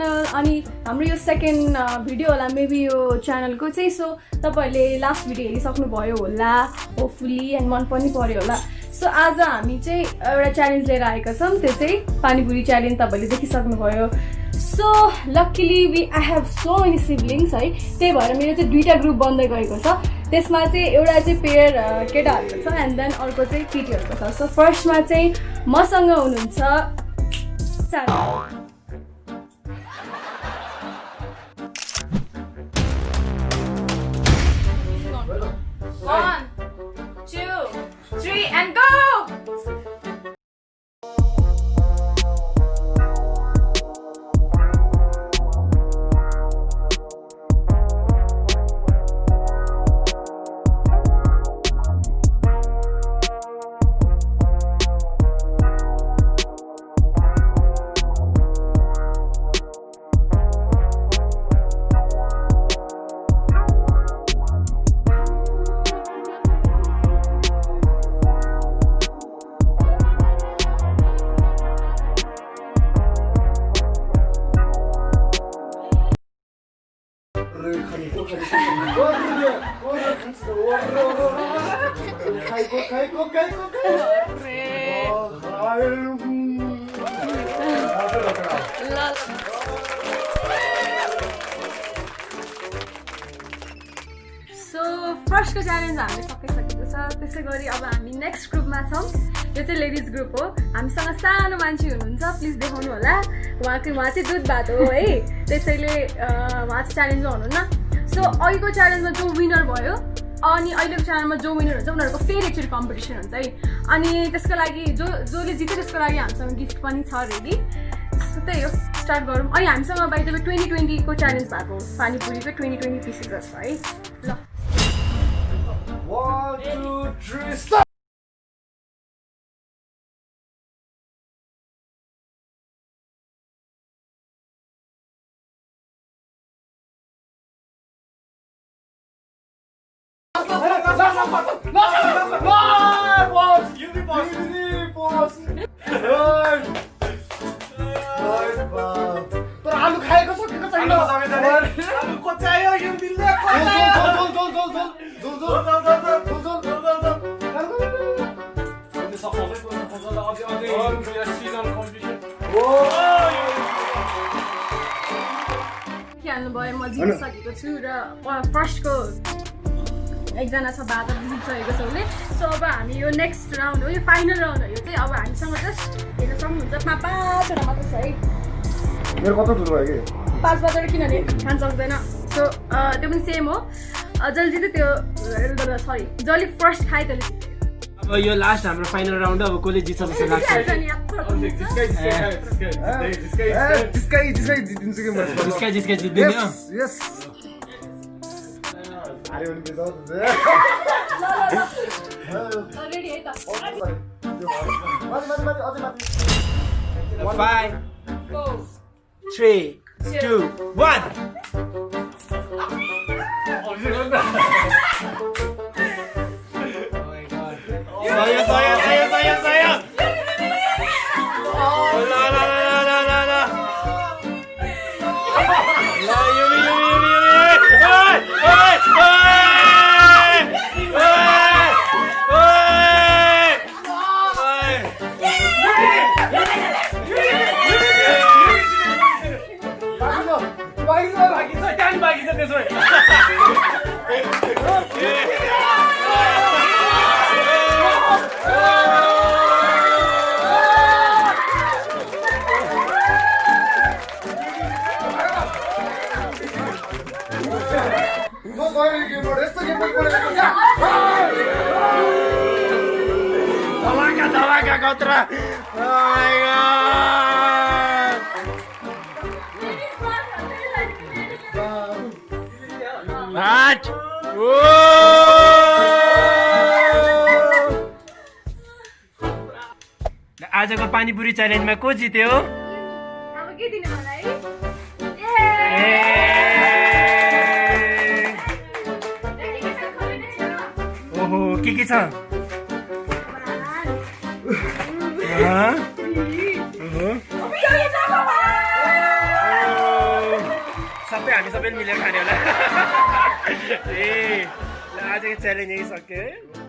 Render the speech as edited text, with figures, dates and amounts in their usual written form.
Channel अनि हाम्रो यो सेकेन्ड भिडियो होला मेबी यो च्यानलको चाहिँ। सो तपाईहरुले लास्ट भिडियो हेरिसक्नुभयो होला होपफुली एन्ड मन पनि पर्यो होला। सो आज हामी चाहिँ एउटा च्यालेन्ज लिएर आएका छौँ, त्यो चाहिँ पानीपुरी च्यालेन्ज। तपाईहरुले देखिसक्नुभयो। So luckily I have so many siblings है, त्यही भएर मेरो चाहिँ दुईटा ग्रुप बन्दै गएको छ। त्यसमा चाहिँ एउटा चाहिँ पेयर केटाहरूको छ एन्ड देन अर्को चाहिँ केटीहरूको छ। सो फर्स्टमा चाहिँ मसँग हुनुहुन्छ One, 2, 3 and go! So फर्स्टको challenge हामीले सकिसकेको छ। त्यसै गरी अब हामी नेक्स्ट ग्रुपमा छौँ। यो चाहिँ लेडिज ग्रुप हो। हामीसँग सानो मान्छे हुनुहुन्छ, प्लिज देखाउनु होला। उहाँ चाहिँ दुध भात हो है, त्यसैले उहाँ चाहिँ च्यालेन्जमा हुनुहुन्न। सो अहिलेको च्यालेन्जमा जो विनर भयो अनि अहिलेको च्यालेन्जमा जो विनर हुन्छ उनीहरूको फेरि एकचोटि कम्पिटिसन हुन्छ है। अनि त्यसको लागि जसले जित्यो त्यसको लागि हामीसँग गिफ्ट पनि छ रेडी। सो त्यही हो, स्टार्ट गरौँ। अनि हामीसँग बाइ द वे 2020 को च्यालेन्ज भएको पानीपुरीको 2020 पिसेस छ है। ल 1, 2, 3 start! आलु खाएको सकेको छैन। आलु कोच्यायो यो बिलले खेल्नुभयो। म जितिसकेको छु र फर्स्टको एकजना छ बादल जितिसकेको छ उसले। सो अब हामी यो नेक्स्ट राउन्ड हो, यो फाइनल राउन्ड हो। यो चाहिँ अब हामीसँग जस्ट हेर्न सक्नुहुन्छ 5वटा मात्र छ है। मेरो कत्रो ठुलो भयो कि 5वटा किनभने खान सक्दैन। सो त्यो पनि सेम हो। जसले जित्यो त्यो सरी जसले फर्स्ट खायो त्यसले जित्यो। अब यो लास्ट हाम्रो फाइनल राउन्ड हो। अब कसले जित्छ जस्तो लाग्छ? जिस्कै जित्दैन। यस अरे उनी बेजाउ हुन्छ। रेडी है त? माथि अझै माथि। 5 3 2 1 Saya. La Yumi. Bagi sa त्यसो भए Talaga kontra. Oh my god. Hat. आजको पानीपुरी च्यालेन्जमा को जित्यो? अब के दिने मलाई? ओहो के छ? सबै हामी सबैले मिलेर खाने होला ए ल आजको च्यालेन्ज यही सक्यो है